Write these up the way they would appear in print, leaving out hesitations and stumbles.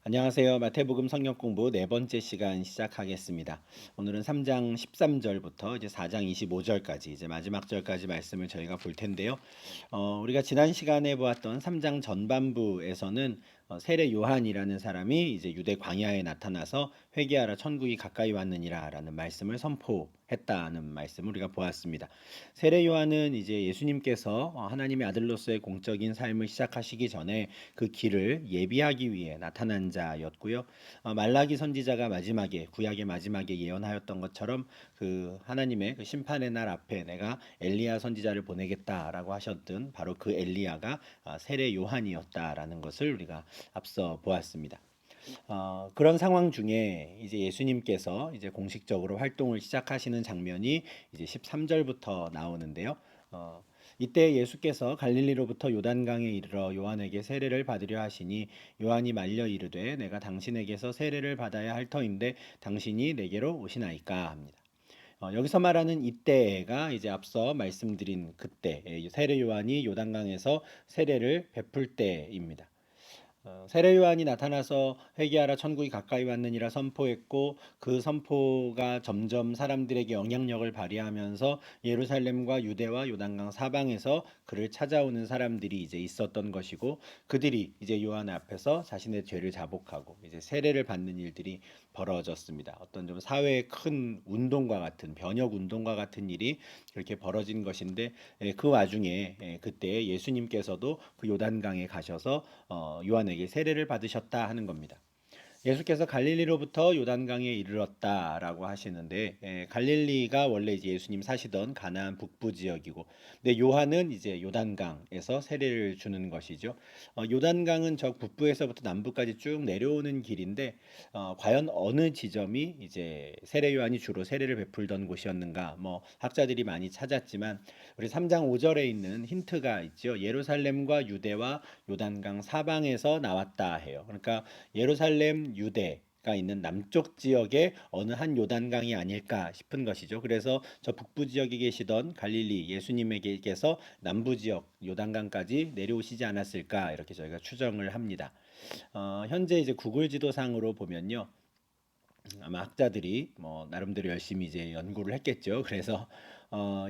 안녕하세요. 마태복음 성경 공부 네 번째 시간 시작하겠습니다. 오늘은 3장 13절부터 이제 4장 25절까지 이제 마지막 절까지 말씀을 저희가 볼 텐데요. 우리가 지난 시간에 보았던 3장 전반부에서는 세례 요한이라는 사람이 이제 유대 광야에 나타나서 회개하라 천국이 가까이 왔느니라라는 말씀을 선포했다는 말씀을 우리가 보았습니다. 세례 요한은 이제 예수님께서 하나님의 아들로서의 공적인 삶을 시작하시기 전에 그 길을 예비하기 위해 나타난 자였고요. 말라기 선지자가 마지막에 구약의 마지막에 예언하였던 것처럼 그 하나님의 그 심판의 날 앞에 내가 엘리야 선지자를 보내겠다라고 하셨던 바로 그 엘리야가 세례 요한이었다라는 것을 우리가 앞서 보았습니다. 그런 상황 중에 이제 예수님께서 이제 공식적으로 활동을 시작하시는 장면이 이제 13절부터 나오는데요. 이때 예수께서 갈릴리로부터 요단강에 이르러 요한에게 세례를 받으려 하시니 요한이 말려 이르되 내가 당신에게서 세례를 받아야 할 터인데 당신이 내게로 오시나이까 합니다. 여기서 말하는 이때가 이제 앞서 말씀드린 그때 세례 요한이 요단강에서 세례를 베풀 때입니다. 세례 요한이 나타나서 회개하라 천국이 가까이 왔느니라 선포했고 그 선포가 점점 사람들에게 영향력을 발휘하면서 예루살렘과 유대와 요단강 사방에서 그를 찾아오는 사람들이 이제 있었던 것이고 그들이 이제 요한 앞에서 자신의 죄를 자복하고 이제 세례를 받는 일들이 벌어졌습니다. 어떤 좀 사회의 큰 운동과 같은 변혁 운동과 같은 일이 그렇게 벌어진 것인데 그 와중에 그때 예수님께서도 그 요단강에 가셔서 요한에게 세례를 받으셨다 하는 겁니다. 예수께서 갈릴리로부터 요단강에 이르렀다라고 하시는데 갈릴리가 원래 이제 예수님 사시던 가나안 북부 지역이고 근데 요한은 이제 요단강에서 세례를 주는 것이죠. 요단강은 저 북부에서부터 남부까지 쭉 내려오는 길인데 과연 어느 지점이 이제 세례 요한이 주로 세례를 베풀던 곳이었는가 뭐 학자들이 많이 찾았지만 우리 3장 5절에 있는 힌트가 있죠. 예루살렘과 유대와 요단강 사방에서 나왔다 해요. 그러니까 예루살렘 유대가 있는 남쪽 지역의 어느 한 요단강이 아닐까 싶은 것이죠. 그래서 저 북부 지역에 계시던 갈릴리 예수님에게서 남부 지역 요단강까지 내려오시지 않았을까 이렇게 저희가 추정을 합니다. 현재 이제 구글 지도상으로 보면요. 아마 학자들이 뭐 나름대로 열심히 이제 연구를 했겠죠. 그래서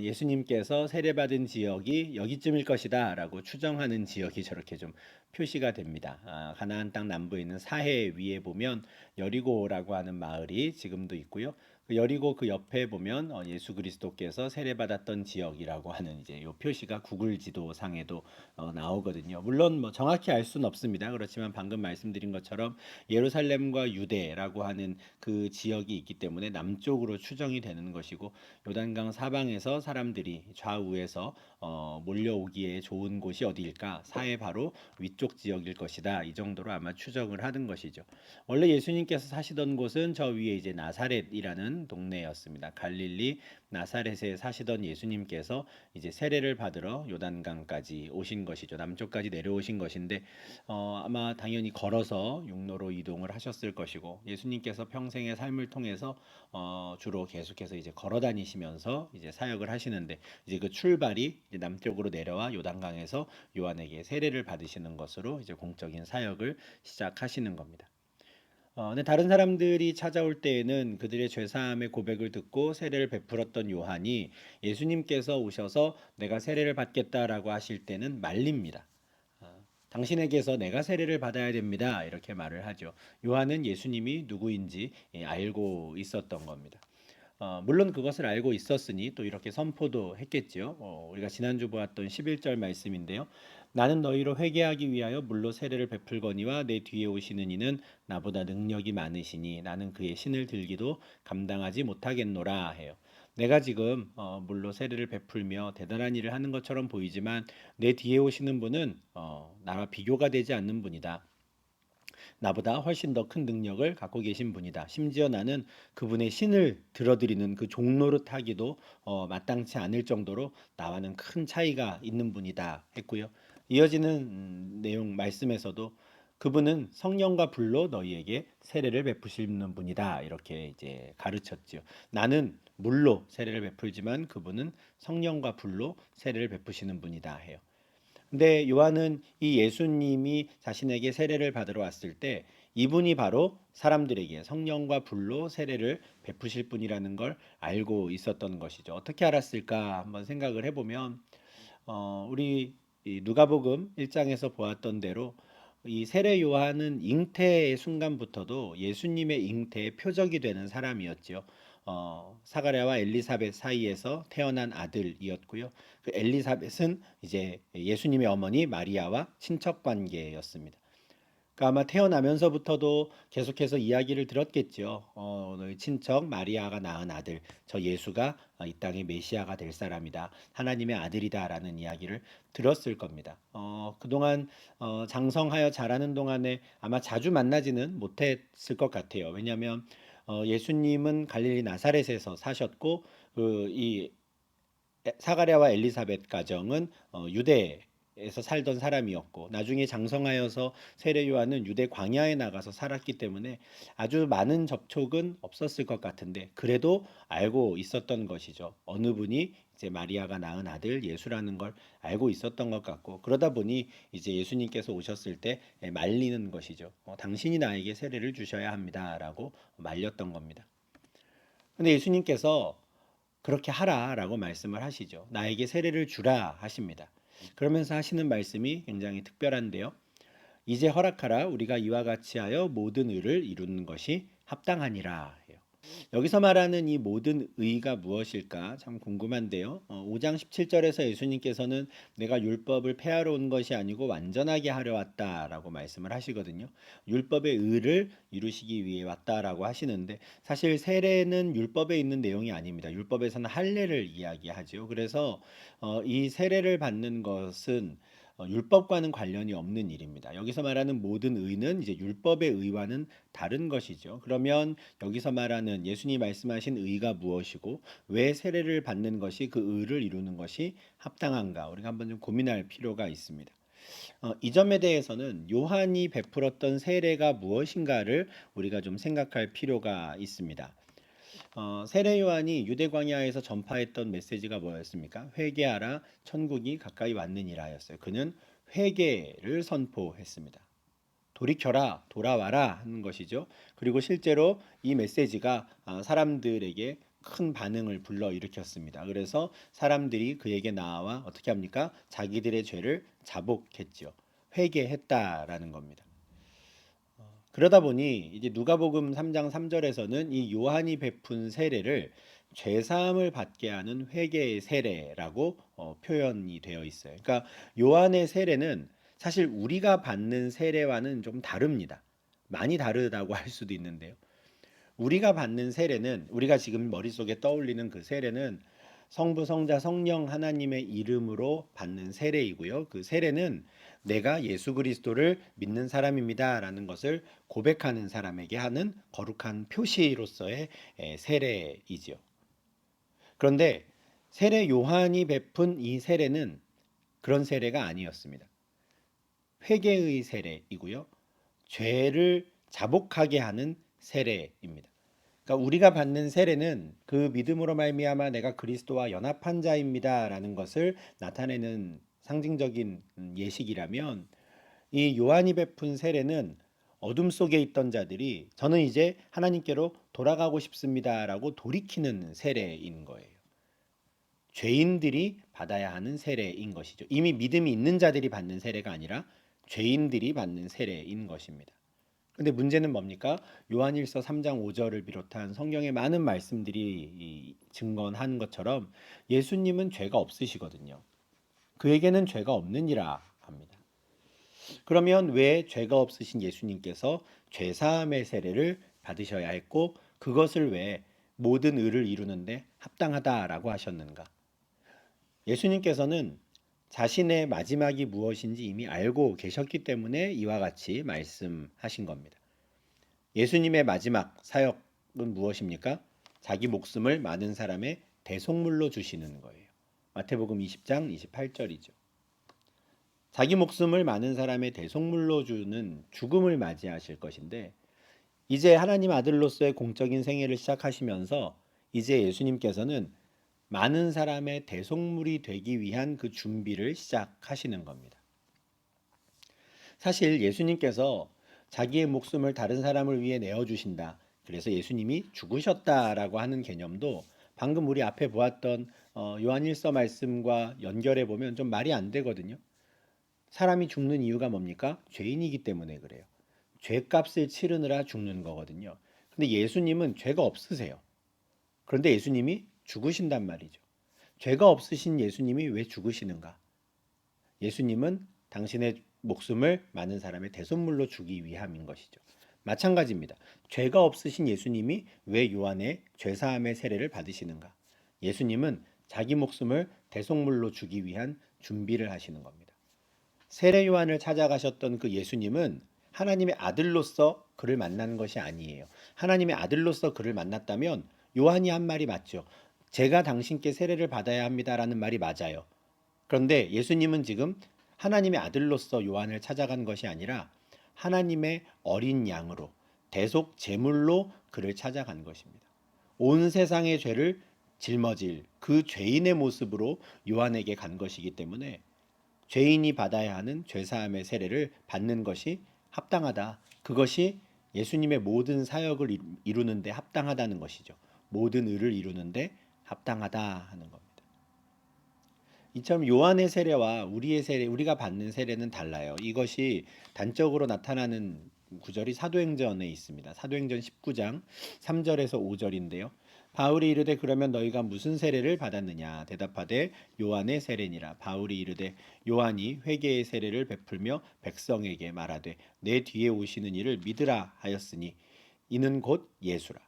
예수님께서 세례받은 지역이 여기쯤일 것이다라고 추정하는 지역이 저렇게 좀 표시가 됩니다. 가나안 땅 남부에 있는 사해 위에 보면 여리고라고 하는 마을이 지금도 있고요. 그 여리고 그 옆에 보면 예수 그리스도께서 세례받았던 지역이라고 하는 이제 요 표시가 구글 지도상에도 나오거든요. 물론 뭐 정확히 알 수는 없습니다. 그렇지만 방금 말씀드린 것처럼 예루살렘과 유대라고 하는 그 지역이 있기 때문에 남쪽으로 추정이 되는 것이고 요단강 사방에서 사람들이 좌우에서 몰려오기에 좋은 곳이 어디일까? 사해 바로 위쪽 지역일 것이다. 이 정도로 아마 추정을 하는 것이죠. 원래 예수님께서 사시던 곳은 저 위에 이제 나사렛이라는 동네였습니다. 갈릴리 나사렛에 사시던 예수님께서 이제 세례를 받으러 요단강까지 오신 것이죠. 남쪽까지 내려오신 것인데 아마 당연히 걸어서 육로로 이동을 하셨을 것이고 예수님께서 평생의 삶을 통해서 주로 계속해서 이제 걸어 다니시면서 이제 사역을 하시는데 이제 그 출발이 이제 남쪽으로 내려와 요단강에서 요한에게 세례를 받으시는 것으로 이제 공적인 사역을 시작하시는 겁니다. 근데 다른 사람들이 찾아올 때에는 그들의 죄사함의 고백을 듣고 세례를 베풀었던 요한이 예수님께서 오셔서 내가 세례를 받겠다라고 하실 때는 말립니다. 당신에게서 내가 세례를 받아야 됩니다. 이렇게 말을 하죠. 요한은 예수님이 누구인지 알고 있었던 겁니다. 물론 그것을 알고 있었으니 또 이렇게 선포도 했겠지요. 우리가 지난주 보았던 11절 말씀인데요. 나는 너희로 회개하기 위하여 물로 세례를 베풀거니와 내 뒤에 오시는 이는 나보다 능력이 많으시니 나는 그의 신을 들기도 감당하지 못하겠노라 해요. 내가 지금 물로 세례를 베풀며 대단한 일을 하는 것처럼 보이지만 내 뒤에 오시는 분은 나와 비교가 되지 않는 분이다. 나보다 훨씬 더 큰 능력을 갖고 계신 분이다. 심지어 나는 그분의 신을 들어드리는 그 종노릇하기도 마땅치 않을 정도로 나와는 큰 차이가 있는 분이다 했고요. 이어지는 내용 말씀에서도 그분은 성령과 불로 너희에게 세례를 베푸시는 분이다. 이렇게 이제 가르쳤지요. 나는 물로 세례를 베풀지만 그분은 성령과 불로 세례를 베푸시는 분이다 해요. 근데 요한은 이 예수님이 자신에게 세례를 받으러 왔을 때 이분이 바로 사람들에게 성령과 불로 세례를 베푸실 분이라는 걸 알고 있었던 것이죠. 어떻게 알았을까 한번 생각을 해보면 우리 이 누가복음 1장에서 보았던 대로 이 세례 요한은 잉태의 순간부터도 예수님의 잉태의 표적이 되는 사람이었지요. 사가랴와 엘리사벳 사이에서 태어난 아들이었고요. 그 엘리사벳은 이제 예수님의 어머니 마리아와 친척 관계였습니다. 그러니까 아마 태어나면서부터도 계속해서 이야기를 들었겠죠. 너희 친척 마리아가 낳은 아들, 저 예수가 이 땅의 메시아가 될 사람이다. 하나님의 아들이다라는 이야기를 들었을 겁니다. 그동안 장성하여 자라는 동안에 아마 자주 만나지는 못했을 것 같아요. 왜냐하면 예수님은 갈릴리 나사렛에서 사셨고 이 사가랴와 엘리사벳 가정은 유대에서 살던 사람이었고 나중에 장성하여서 세례 요한은 유대 광야에 나가서 살았기 때문에 아주 많은 접촉은 없었을 것 같은데 그래도 알고 있었던 것이죠. 어느 분이 이제 마리아가 낳은 아들 예수라는 걸 알고 있었던 것 같고 그러다 보니 이제 예수님께서 오셨을 때 말리는 것이죠. 당신이 나에게 세례를 주셔야 합니다라고 말렸던 겁니다. 근데 예수님께서 그렇게 하라라고 말씀을 하시죠. 나에게 세례를 주라 하십니다. 그러면서 하시는 말씀이 굉장히 특별한데요. 이제 허락하라 우리가 이와 같이 하여 모든 의를 이루는 것이 합당하니라 해요. 여기서 말하는 이 모든 의가 무엇일까 참 궁금한데요. 5장 17절에서 예수님께서는 내가 율법을 폐하러 온 것이 아니고 완전하게 하려 왔다라고 말씀을 하시거든요. 율법의 의를 이루시기 위해 왔다라고 하시는데 사실 세례는 율법에 있는 내용이 아닙니다. 율법에서는 할례를 이야기하지요. 그래서 이 세례를 받는 것은 율법과는 관련이 없는 일입니다. 여기서 말하는 모든 의는 이제 율법의 의와는 다른 것이죠. 그러면 여기서 말하는 예수님이 말씀하신 의가 무엇이고 왜 세례를 받는 것이 그 의를 이루는 것이 합당한가? 우리가 한번 좀 고민할 필요가 있습니다. 이 점에 대해서는 요한이 베풀었던 세례가 무엇인가를 우리가 좀 생각할 필요가 있습니다. 세례 요한이 유대 광야에서 전파했던 메시지가 뭐였습니까? 회개하라, 천국이 가까이 왔느니라였어요. 그는 회개를 선포했습니다. 돌이켜라, 돌아와라 하는 것이죠. 그리고 실제로 이 메시지가 사람들에게 큰 반응을 불러일으켰습니다. 그래서 사람들이 그에게 나와 어떻게 합니까? 자기들의 죄를 자복했죠. 회개했다라는 겁니다. 그러다 보니 이제 누가복음 3장 3절에서는 이 요한이 베푼 세례를 죄 사함을 받게 하는 회개의 세례라고 표현이 되어 있어요. 그러니까 요한의 세례는 사실 우리가 받는 세례와는 좀 다릅니다. 많이 다르다고 할 수도 있는데요. 우리가 받는 세례는 우리가 지금 머릿속에 떠올리는 그 세례는 성부, 성자, 성령 하나님의 이름으로 받는 세례이고요. 그 세례는 내가 예수 그리스도를 믿는 사람입니다라는 것을 고백하는 사람에게 하는 거룩한 표시로서의 세례이지요. 그런데 세례 요한이 베푼 이 세례는 그런 세례가 아니었습니다. 회개의 세례이고요. 죄를 자복하게 하는 세례입니다. 그러니까 우리가 받는 세례는 그 믿음으로 말미암아 내가 그리스도와 연합한 자입니다라는 것을 나타내는 상징적인 예식이라면 이 요한이 베푼 세례는 어둠 속에 있던 자들이 저는 이제 하나님께로 돌아가고 싶습니다라고 돌이키는 세례인 거예요. 죄인들이 받아야 하는 세례인 것이죠. 이미 믿음이 있는 자들이 받는 세례가 아니라 죄인들이 받는 세례인 것입니다. 근데 문제는 뭡니까? 요한일서 3장 5절을 비롯한 성경의 많은 말씀들이 증언한 것처럼 예수님은 죄가 없으시거든요. 그에게는 죄가 없느니라 합니다. 그러면 왜 죄가 없으신 예수님께서 죄사함의 세례를 받으셔야 했고 그것을 왜 모든 의를 이루는데 합당하다라고 하셨는가? 예수님께서는 자신의 마지막이 무엇인지 이미 알고 계셨기 때문에 이와 같이 말씀하신 겁니다. 예수님의 마지막 사역은 무엇입니까? 자기 목숨을 많은 사람의 대속물로 주시는 거예요. 마태복음 20장 28절이죠. 자기 목숨을 많은 사람의 대속물로 주는 죽음을 맞이하실 것인데 이제 하나님 아들로서의 공적인 생애를 시작하시면서 이제 예수님께서는 많은 사람의 대속물이 되기 위한 그 준비를 시작하시는 겁니다. 사실 예수님께서 자기의 목숨을 다른 사람을 위해 내어주신다. 그래서 예수님이 죽으셨다라고 하는 개념도 방금 우리 앞에 보았던 요한일서 말씀과 연결해 보면 좀 말이 안 되거든요. 사람이 죽는 이유가 뭡니까? 죄인이기 때문에 그래요. 죄값을 치르느라 죽는 거거든요. 근데 예수님은 죄가 없으세요. 그런데 예수님이 죽으신단 말이죠. 죄가 없으신 예수님이 왜 죽으시는가? 예수님은 당신의 목숨을 많은 사람의 대속물로 주기 위함인 것이죠. 마찬가지입니다. 죄가 없으신 예수님이 왜 요한의 죄사함의 세례를 받으시는가? 예수님은 자기 목숨을 대속물로 주기 위한 준비를 하시는 겁니다. 세례 요한을 찾아가셨던 그 예수님은 하나님의 아들로서 그를 만난 것이 아니에요. 하나님의 아들로서 그를 만났다면 요한이 한 말이 맞죠. 제가 당신께 세례를 받아야 합니다라는 말이 맞아요. 그런데 예수님은 지금 하나님의 아들로서 요한을 찾아간 것이 아니라 하나님의 어린 양으로 대속 제물로 그를 찾아간 것입니다. 온 세상의 죄를 짊어질 그 죄인의 모습으로 요한에게 간 것이기 때문에 죄인이 받아야 하는 죄사함의 세례를 받는 것이 합당하다. 그것이 예수님의 모든 사역을 이루는데 합당하다는 것이죠. 모든 의를 이루는데 합당하다 하는 겁니다. 이처럼 요한의 세례와 우리의 세례, 우리가 받는 세례는 달라요. 이것이 단적으로 나타나는 구절이 사도행전에 있습니다. 사도행전 19장 3절에서 5절인데요. 바울이 이르되 그러면 너희가 무슨 세례를 받았느냐 대답하되 요한의 세례니라. 바울이 이르되 요한이 회개의 세례를 베풀며 백성에게 말하되 내 뒤에 오시는 이를 믿으라 하였으니 이는 곧 예수라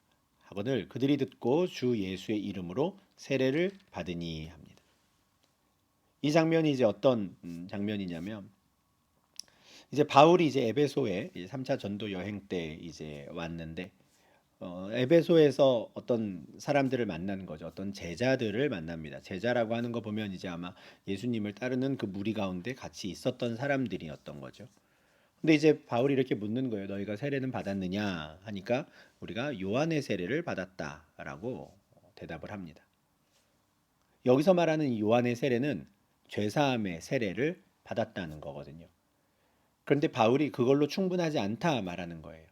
하거늘 그들이 듣고 주 예수의 이름으로 세례를 받으니 합니다. 이 장면이 이제 어떤 장면이냐면 이제 바울이 이제 에베소에 3차 전도 여행 때 이제 왔는데 에베소에서 어떤 사람들을 만나는 거죠. 어떤 제자들을 만납니다. 제자라고 하는 거 보면 이제 아마 예수님을 따르는 그 무리 가운데 같이 있었던 사람들이었던 거죠. 근데 이제 바울이 이렇게 묻는 거예요. 너희가 세례는 받았느냐 하니까 우리가 요한의 세례를 받았다라고 대답을 합니다. 여기서 말하는 이 요한의 세례는 죄사함의 세례를 받았다는 거거든요. 그런데 바울이 그걸로 충분하지 않다 말하는 거예요.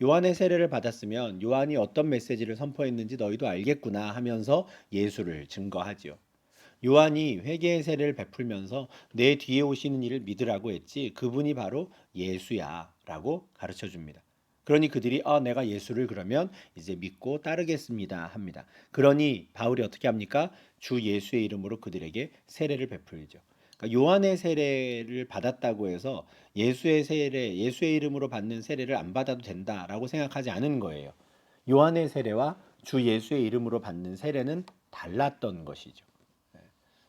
요한의 세례를 받았으면 요한이 어떤 메시지를 선포했는지 너희도 알겠구나 하면서 예수를 증거하지요. 요한이 회개의 세례를 베풀면서 내 뒤에 오시는 이를 믿으라고 했지 그분이 바로 예수야라고 가르쳐 줍니다. 그러니 그들이 내가 예수를 그러면 이제 믿고 따르겠습니다 합니다. 그러니 바울이 어떻게 합니까? 주 예수의 이름으로 그들에게 세례를 베풀죠. 그러니까 요한의 세례를 받았다고 해서 예수의 세례, 예수의 이름으로 받는 세례를 안 받아도 된다라고 생각하지 않은 거예요. 요한의 세례와 주 예수의 이름으로 받는 세례는 달랐던 것이죠.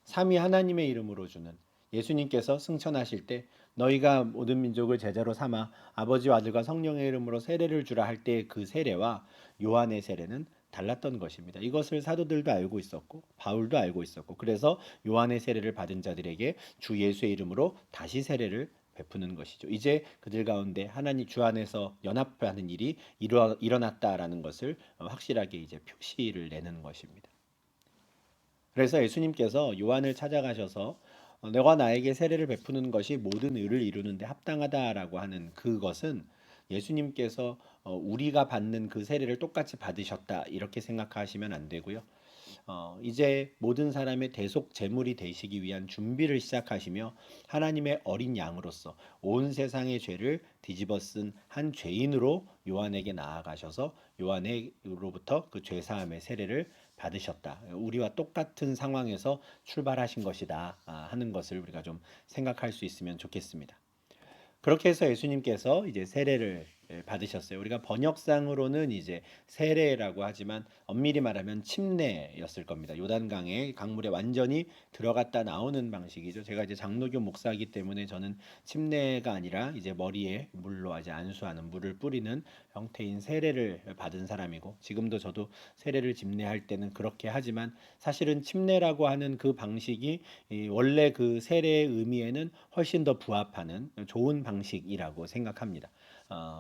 삼위 하나님의 이름으로 주는 예수님께서 승천하실 때 너희가 모든 민족을 제자로 삼아 아버지와 아들과 성령의 이름으로 세례를 주라 할 때 그 세례와 요한의 세례는 달랐던 것입니다. 이것을 사도들도 알고 있었고 바울도 알고 있었고 그래서 요한의 세례를 받은 자들에게 주 예수의 이름으로 다시 세례를 베푸는 것이죠. 이제 그들 가운데 하나님 주 안에서 연합하는 일이 일어났다라는 것을 확실하게 이제 표시를 내는 것입니다. 그래서 예수님께서 요한을 찾아가셔서 너가 나에게 세례를 베푸는 것이 모든 의를 이루는데 합당하다라고 하는 그것은 예수님께서 우리가 받는 그 세례를 똑같이 받으셨다 이렇게 생각하시면 안 되고요. 이제 모든 사람의 대속 제물이 되시기 위한 준비를 시작하시며 하나님의 어린 양으로서 온 세상의 죄를 뒤집어 쓴 한 죄인으로 요한에게 나아가셔서 요한으로부터 그 죄사함의 세례를 받으셨다. 우리와 똑같은 상황에서 출발하신 것이다 하는 것을 우리가 좀 생각할 수 있으면 좋겠습니다. 그렇게 해서 예수님께서 이제 세례를 받으셨어요. 우리가 번역상으로는 이제 세례라고 하지만 엄밀히 말하면 침례였을 겁니다. 요단강에 강물에 완전히 들어갔다 나오는 방식이죠. 제가 이제 장로교 목사이기 때문에 저는 침례가 아니라 이제 머리에 물로 이제 안수하는 물을 뿌리는 형태인 세례를 받은 사람이고 지금도 저도 세례를 집례할 때는 그렇게 하지만 사실은 침례라고 하는 그 방식이 원래 그 세례의 의미에는 훨씬 더 부합하는 좋은 방식이라고 생각합니다.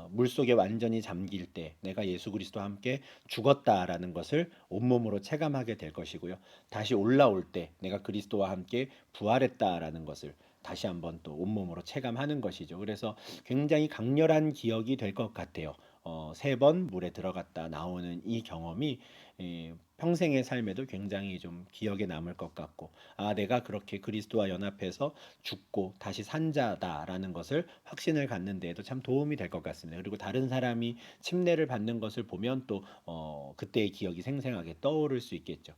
물속에 완전히 잠길 때 내가 예수 그리스도와 함께 죽었다라는 것을 온몸으로 체감하게 될 것이고요. 다시 올라올 때 내가 그리스도와 함께 부활했다라는 것을 다시 한번 또 온몸으로 체감하는 것이죠. 그래서 굉장히 강렬한 기억이 될 것 같아요. 3번 물에 들어갔다 나오는 이 경험이 평생의 삶에도 굉장히 좀 기억에 남을 것 같고, 아, 내가 그렇게 그리스도와 연합해서 죽고 다시 산 자다라는 것을 확신을 갖는 데에도 참 도움이 될 것 같습니다. 그리고 다른 사람이 침례를 받는 것을 보면 또 그때의 기억이 생생하게 떠오를 수 있겠죠.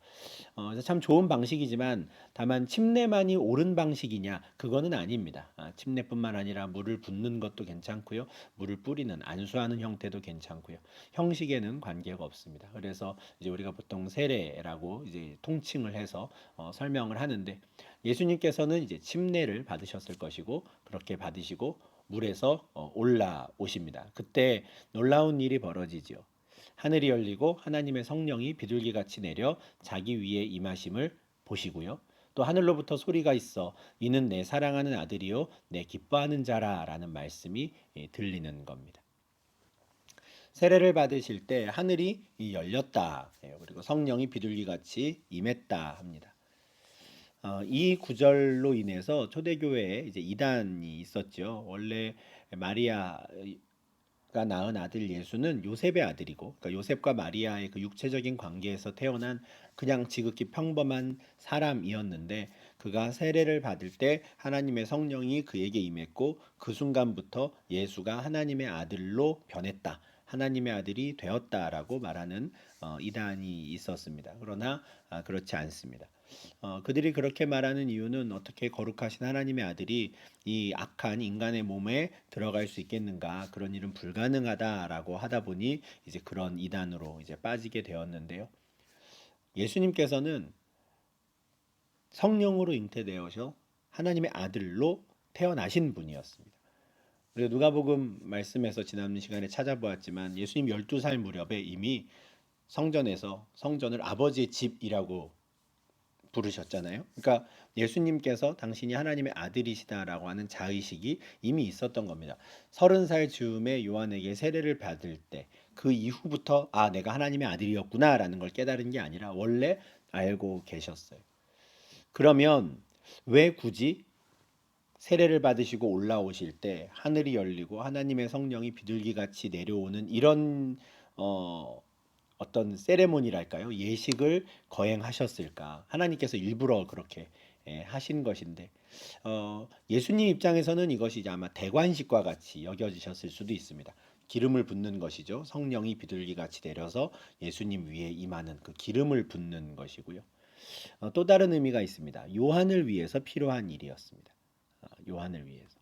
그래서 참 좋은 방식이지만 다만 침례만이 옳은 방식이냐? 그거는 아닙니다. 침례뿐만 아니라 물을 붓는 것도 괜찮고요. 물을 뿌리는 안수하는 형태도 괜찮고요. 형식에는 관계가 없습니다. 그래서 이제 우리가 보통 세례라고 이제 통칭을 해서 설명을 하는데, 예수님께서는 이제 침례를 받으셨을 것이고 그렇게 받으시고 물에서 올라오십니다. 그때 놀라운 일이 벌어지지요. 하늘이 열리고 하나님의 성령이 비둘기같이 내려 자기 위에 임하심을 보시고요. 또 하늘로부터 소리가 있어 이는 내 사랑하는 아들이요 내 기뻐하는 자라라는 말씀이 들리는 겁니다. 세례를 받으실 때 하늘이 열렸다. 그리고 성령이 비둘기같이 임했다 합니다. 이 구절로 인해서 초대교회에 이제 이단이 있었죠. 원래 마리아가 낳은 아들 예수는 요셉의 아들이고, 그러니까 요셉과 마리아의 그 육체적인 관계에서 태어난 그냥 지극히 평범한 사람이었는데, 그가 세례를 받을 때 하나님의 성령이 그에게 임했고 그 순간부터 예수가 하나님의 아들로 변했다. 하나님의 아들이 되었다라고 말하는 이단이 있었습니다. 그러나 그렇지 않습니다. 그들이 그렇게 말하는 이유는 어떻게 거룩하신 하나님의 아들이 이 악한 인간의 몸에 들어갈 수 있겠는가? 그런 일은 불가능하다라고 하다 보니 이제 그런 이단으로 이제 빠지게 되었는데요. 예수님께서는 성령으로 잉태되어서 하나님의 아들로 태어나신 분이었습니다. 그리고 누가복음 말씀에서 지난 시간에 찾아보았지만 예수님 12살 무렵에 이미 성전에서 성전을 아버지의 집이라고 부르셨잖아요. 그러니까 예수님께서 당신이 하나님의 아들이시다라고 하는 자의식이 이미 있었던 겁니다. 30살 즈음에 요한에게 세례를 받을 때 그 이후부터 아, 내가 하나님의 아들이었구나라는 걸 깨달은 게 아니라 원래 알고 계셨어요. 그러면 왜 굳이 세례를 받으시고 올라오실 때 하늘이 열리고 하나님의 성령이 비둘기같이 내려오는 이런 어떤 세레모니랄까요? 예식을 거행하셨을까? 하나님께서 일부러 그렇게 하신 것인데, 예수님 입장에서는 이것이 이제 아마 대관식과 같이 여겨지셨을 수도 있습니다. 기름을 붓는 것이죠. 성령이 비둘기같이 내려서 예수님 위에 임하는 그 기름을 붓는 것이고요. 또 다른 의미가 있습니다. 요한을 위해서 필요한 일이었습니다. 요한을 위해서.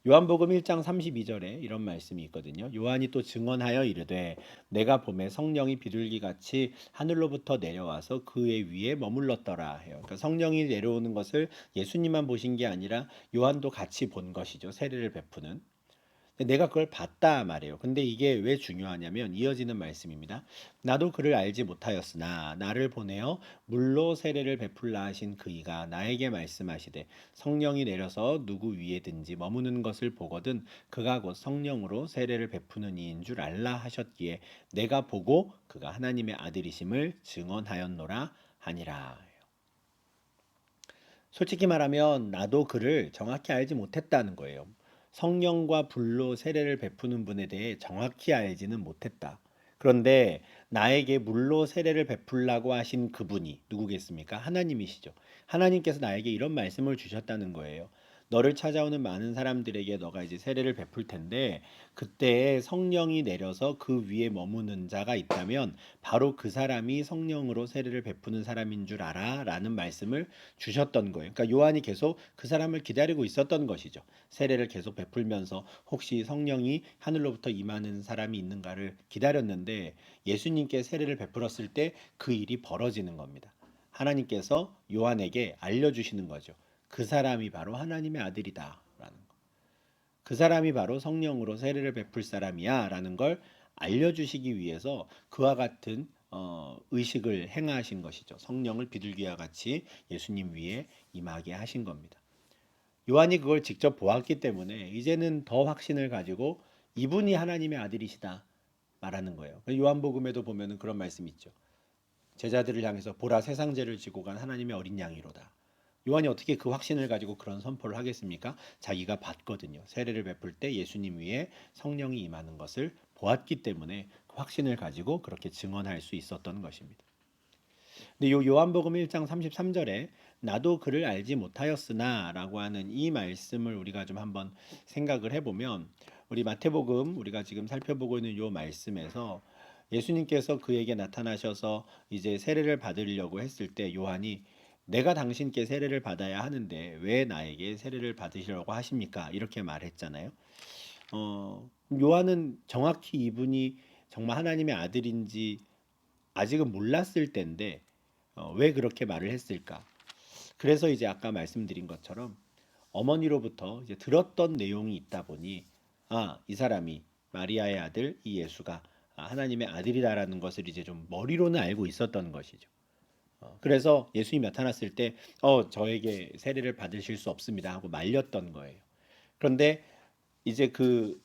요한복음 1장 32절에 이런 말씀이 있거든요. 요한이 또 증언하여 이르되 내가 봄에 성령이 비둘기같이 하늘로부터 내려와서 그의 위에 머물렀더라 해요. 그러니까 성령이 내려오는 것을 예수님만 보신 게 아니라 요한도 같이 본 것이죠. 세례를 베푸는. 내가 그걸 봤다 말이에요. 근데 이게 왜 중요하냐면 이어지는 말씀입니다. 나도 그를 알지 못하였으나 나를 보내어 물로 세례를 베풀라 하신 그이가 나에게 말씀하시되 성령이 내려서 누구 위에든지 머무는 것을 보거든 그가 곧 성령으로 세례를 베푸는 이인 줄 알라 하셨기에 내가 보고 그가 하나님의 아들이심을 증언하였노라 하니라. 솔직히 말하면 나도 그를 정확히 알지 못했다는 거예요. 성령과 불로 세례를 베푸는 분에 대해 정확히 알지는 못했다. 그런데 나에게 물로 세례를 베풀라고 하신 그분이 누구겠습니까? 하나님이시죠. 하나님께서 나에게 이런 말씀을 주셨다는 거예요. 너를 찾아오는 많은 사람들에게 너가 이제 세례를 베풀 텐데 그때에 성령이 내려서 그 위에 머무는 자가 있다면 바로 그 사람이 성령으로 세례를 베푸는 사람인 줄 알아 라는 말씀을 주셨던 거예요. 그러니까 요한이 계속 그 사람을 기다리고 있었던 것이죠. 세례를 계속 베풀면서 혹시 성령이 하늘로부터 임하는 사람이 있는가를 기다렸는데 예수님께 세례를 베풀었을 때 그 일이 벌어지는 겁니다. 하나님께서 요한에게 알려주시는 거죠. 그 사람이 바로 하나님의 아들이다 라는 거. 그 사람이 바로 성령으로 세례를 베풀 사람이야 라는 걸 알려주시기 위해서 그와 같은 의식을 행하신 것이죠. 성령을 비둘기와 같이 예수님 위에 임하게 하신 겁니다. 요한이 그걸 직접 보았기 때문에 이제는 더 확신을 가지고 이분이 하나님의 아들이시다 말하는 거예요. 요한복음에도 보면은 그런 말씀이 있죠. 제자들을 향해서 보라 세상 죄를 지고 간 하나님의 어린 양이로다. 요한이 어떻게 그 확신을 가지고 그런 선포를 하겠습니까? 자기가 봤거든요. 세례를 베풀 때 예수님 위에 성령이 임하는 것을 보았기 때문에 그 확신을 가지고 그렇게 증언할 수 있었던 것입니다. 근데 요 요한복음 1장 33절에 나도 그를 알지 못하였으나라고 하는 이 말씀을 우리가 좀 한번 생각을 해보면, 우리 마태복음 우리가 지금 살펴보고 있는 요 말씀에서 예수님께서 그에게 나타나셔서 이제 세례를 받으려고 했을 때 요한이 내가 당신께 세례를 받아야 하는데 왜 나에게 세례를 받으시려고 하십니까? 이렇게 말했잖아요. 요한은 정확히 이분이 정말 하나님의 아들인지 아직은 몰랐을 때인데 왜 그렇게 말을 했을까? 그래서 이제 아까 말씀드린 것처럼 어머니로부터 이제 들었던 내용이 있다 보니, 이 사람이 마리아의 아들 이 예수가 하나님의 아들이다라는 것을 이제 좀 머리로는 알고 있었던 것이죠. 그래서 예수님이 나타났을 때 저에게 세례를 받으실 수 없습니다 하고 말렸던 거예요. 그런데 이제 그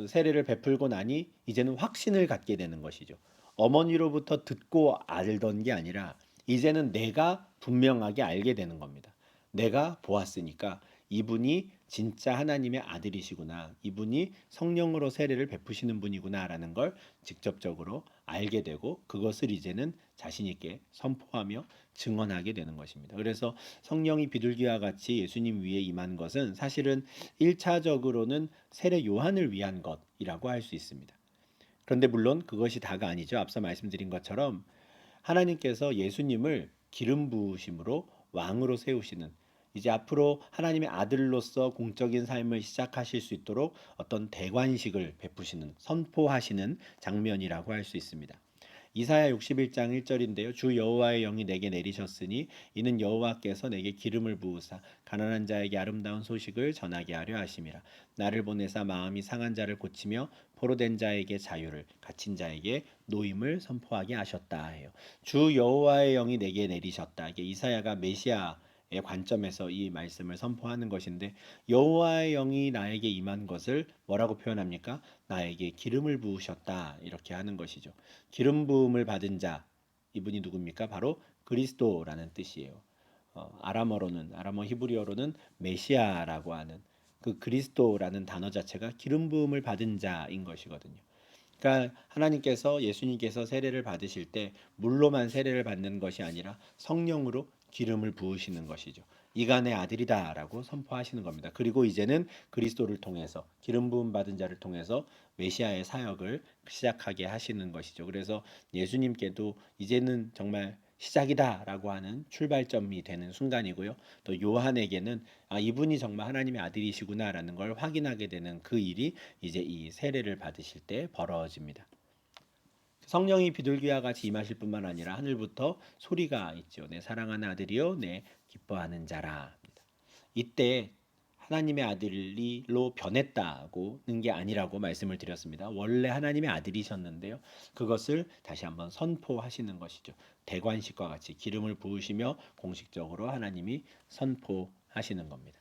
세례를 베풀고 나니 이제는 확신을 갖게 되는 것이죠. 어머니로부터 듣고 알던 게 아니라 이제는 내가 분명하게 알게 되는 겁니다. 내가 보았으니까 이분이 진짜 하나님의 아들이시구나. 이분이 성령으로 세례를 베푸시는 분이구나라는 걸 직접적으로 알게 되고 그것을 이제는 자신 있게 선포하며 증언하게 되는 것입니다. 그래서 성령이 비둘기와 같이 예수님 위에 임한 것은 사실은 1차적으로는 세례 요한을 위한 것이라고 할 수 있습니다. 그런데 물론 그것이 다가 아니죠. 앞서 말씀드린 것처럼 하나님께서 예수님을 기름 부으심으로 왕으로 세우시는, 이제 앞으로 하나님의 아들로서 공적인 삶을 시작하실 수 있도록 어떤 대관식을 베푸시는, 선포하시는 장면이라고 할 수 있습니다. 이사야 61장 1절인데요. 주 여호와의 영이 내게 내리셨으니 이는 여호와께서 내게 기름을 부으사 가난한 자에게 아름다운 소식을 전하게 하려 하심이라. 나를 보내사 마음이 상한 자를 고치며 포로된 자에게 자유를, 갇힌 자에게 노임을 선포하게 하셨다 해요. 주 여호와의 영이 내게 내리셨다. 이게 이사야가 메시아의 관점에서 이 말씀을 선포하는 것인데, 여호와의 영이 나에게 임한 것을 뭐라고 표현합니까? 나에게 기름을 부으셨다 이렇게 하는 것이죠. 기름 부음을 받은 자, 이분이 누굽니까? 바로 그리스도라는 뜻이에요. 아람어 히브리어로는 메시아라고 하는 그 그리스도라는 단어 자체가 기름 부음을 받은 자인 것이거든요. 그러니까 하나님께서, 예수님께서 세례를 받으실 때 물로만 세례를 받는 것이 아니라 성령으로 기름을 부으시는 것이죠. 이가 내 아들이다라고 선포하시는 겁니다. 그리고 이제는 그리스도를 통해서, 기름 부음 받은 자를 통해서 메시아의 사역을 시작하게 하시는 것이죠. 그래서 예수님께도 이제는 정말 시작이다라고 하는 출발점이 되는 순간이고요. 또 요한에게는 이분이 정말 하나님의 아들이시구나라는 걸 확인하게 되는 그 일이 이제 이 세례를 받으실 때 벌어집니다. 성령이 비둘기와 같이 임하실 뿐만 아니라 하늘부터 소리가 있죠. 내 사랑하는 아들이요, 내 기뻐하는 자라. 이때 하나님의 아들로 변했다고는 게 아니라고 말씀을 드렸습니다. 원래 하나님의 아들이셨는데요. 그것을 다시 한번 선포하시는 것이죠. 대관식과 같이 기름을 부으시며 공식적으로 하나님이 선포하시는 겁니다.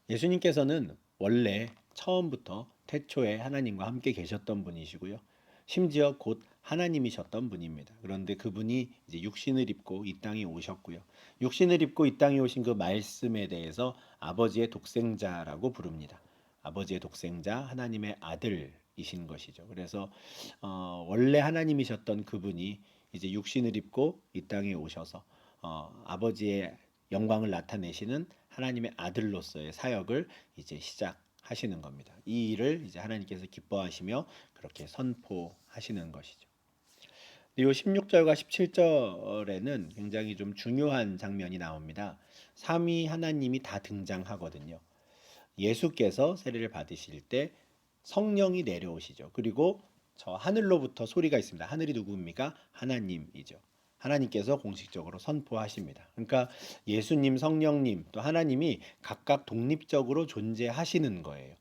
예수님께서는 원래 처음부터 태초에 하나님과 함께 계셨던 분이시고요. 심지어 곧 하나님이셨던 분입니다. 그런데 그분이 이제 육신을 입고 이 땅에 오셨고요. 육신을 입고 이 땅에 오신 그 말씀에 대해서 아버지의 독생자라고 부릅니다. 아버지의 독생자, 하나님의 아들이신 것이죠. 그래서 원래 하나님이셨던 그분이 이제 육신을 입고 이 땅에 오셔서 아버지의 영광을 나타내시는 하나님의 아들로서의 사역을 이제 시작하시는 겁니다. 이 일을 이제 하나님께서 기뻐하시며 그렇게 선포하시는 것이죠. 이 16절과 17절에는 굉장히 좀 중요한 장면이 나옵니다. 삼위 하나님이 다 등장하거든요. 예수께서 세례를 받으실 때 성령이 내려오시죠. 그리고 저 하늘로부터 소리가 있습니다. 하늘이 누구입니까? 하나님이죠. 하나님께서 공식적으로 선포하십니다. 그러니까 예수님, 성령님, 또 하나님이 각각 독립적으로 존재하시는 거예요.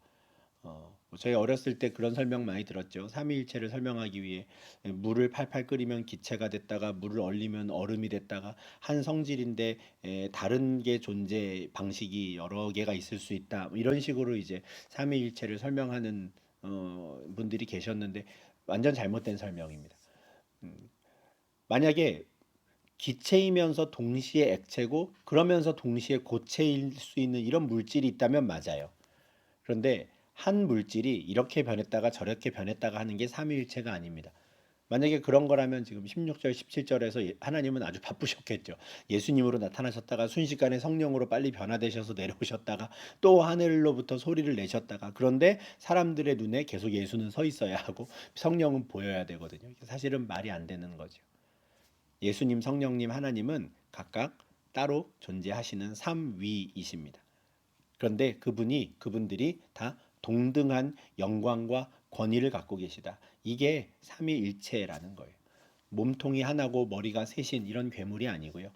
저희 어렸을 때 그런 설명 많이 들었죠. 삼위일체를 설명하기 위해 물을 팔팔 끓이면 기체가 됐다가 물을 얼리면 얼음이 됐다가 한 성질인데 다른 게 존재 방식이 여러 개가 있을 수 있다. 이런 식으로 이제 삼위일체를 설명하는 분들이 계셨는데 완전 잘못된 설명입니다. 음, 만약에 기체이면서 동시에 액체고 그러면서 동시에 고체일 수 있는 이런 물질이 있다면 맞아요. 그런데 한 물질이 이렇게 변했다가 저렇게 변했다가 하는 게 삼위일체가 아닙니다. 만약에 그런 거라면 지금 16절, 17절에서 하나님은 아주 바쁘셨겠죠. 예수님으로 나타나셨다가 순식간에 성령으로 빨리 변화되셔서 내려오셨다가 또 하늘로부터 소리를 내셨다가 그런데 사람들의 눈에 계속 예수는 서 있어야 하고 성령은 보여야 되거든요. 사실은 말이 안 되는 거죠. 예수님, 성령님, 하나님은 각각 따로 존재하시는 삼위이십니다. 그런데 그분들이 다 동등한 영광과 권위를 갖고 계시다. 이게 삼위일체라는 거예요. 몸통이 하나고 머리가 셋인 이런 괴물이 아니고요.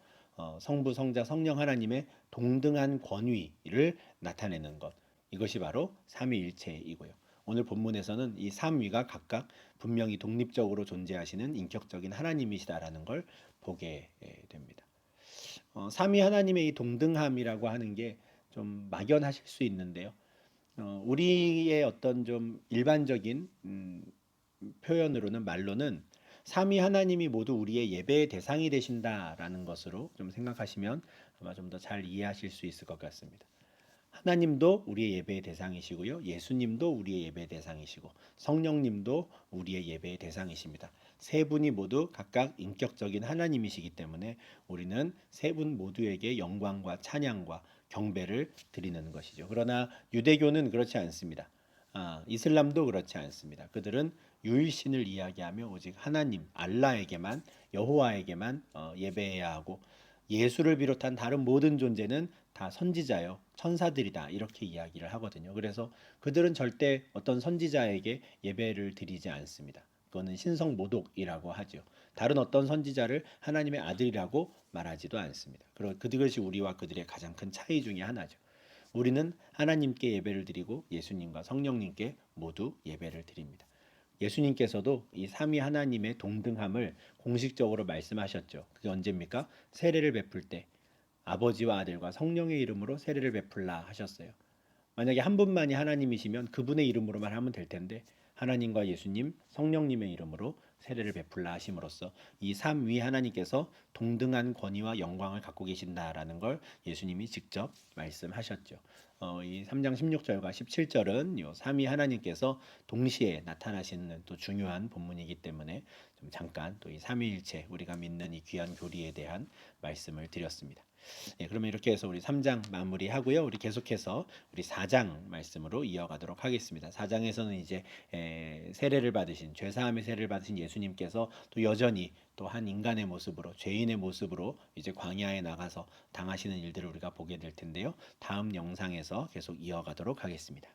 성부, 성자, 성령 하나님의 동등한 권위를 나타내는 것. 이것이 바로 삼위일체이고요. 오늘 본문에서는 이 삼위가 각각 분명히 독립적으로 존재하시는 인격적인 하나님이시다라는 걸 보게 됩니다. 삼위 하나님의 이 동등함이라고 하는 게 좀 막연하실 수 있는데요. 우리의 어떤 좀 일반적인 표현으로는 말로는 삼위 하나님이 모두 우리의 예배의 대상이 되신다라는 것으로 좀 생각하시면 아마 좀 더 잘 이해하실 수 있을 것 같습니다. 하나님도 우리의 예배의 대상이시고요. 예수님도 우리의 예배의 대상이시고 성령님도 우리의 예배의 대상이십니다. 세 분이 모두 각각 인격적인 하나님이시기 때문에 우리는 세 분 모두에게 영광과 찬양과 경배를 드리는 것이죠. 그러나 유대교는 그렇지 않습니다. 이슬람도 그렇지 않습니다. 그들은 유일신을 이야기하며 오직 하나님, 알라에게만 여호와에게만 예배해야 하고 예수를 비롯한 다른 모든 존재는 다 선지자요, 천사들이다 이렇게 이야기를 하거든요. 그래서 그들은 절대 어떤 선지자에게 예배를 드리지 않습니다. 그거는 신성모독이라고 하죠. 다른 어떤 선지자를 하나님의 아들이라고 말하지도 않습니다. 그것이 우리와 그들의 가장 큰 차이 중에 하나죠. 우리는 하나님께 예배를 드리고 예수님과 성령님께 모두 예배를 드립니다. 예수님께서도 이 삼위 하나님의 동등함을 공식적으로 말씀하셨죠. 그게 언제입니까? 세례를 베풀 때 아버지와 아들과 성령의 이름으로 세례를 베풀라 하셨어요. 만약에 한 분만이 하나님이시면 그분의 이름으로만 하면 될 텐데 하나님과 예수님, 성령님의 이름으로 세례를 베풀라 하심으로써 이 삼위 하나님께서 동등한 권위와 영광을 갖고 계신다라는 걸 예수님이 직접 말씀하셨죠. 이 3장 16절과 17절은 요 삼위 하나님께서 동시에 나타나시는 또 중요한 본문이기 때문에 좀 잠깐 또 이 삼위일체 우리가 믿는 이 귀한 교리에 대한 말씀을 드렸습니다. 예, 그러면 이렇게 해서 우리 3장 마무리하고요. 우리 계속해서 우리 4장 말씀으로 이어가도록 하겠습니다. 4장에서는 이제 세례를 받으신 죄사함의 세례를 받으신 예수님께서 또 여전히 또 한 인간의 모습으로 죄인의 모습으로 이제 광야에 나가서 당하시는 일들을 우리가 보게 될 텐데요. 다음 영상에서 계속 이어가도록 하겠습니다.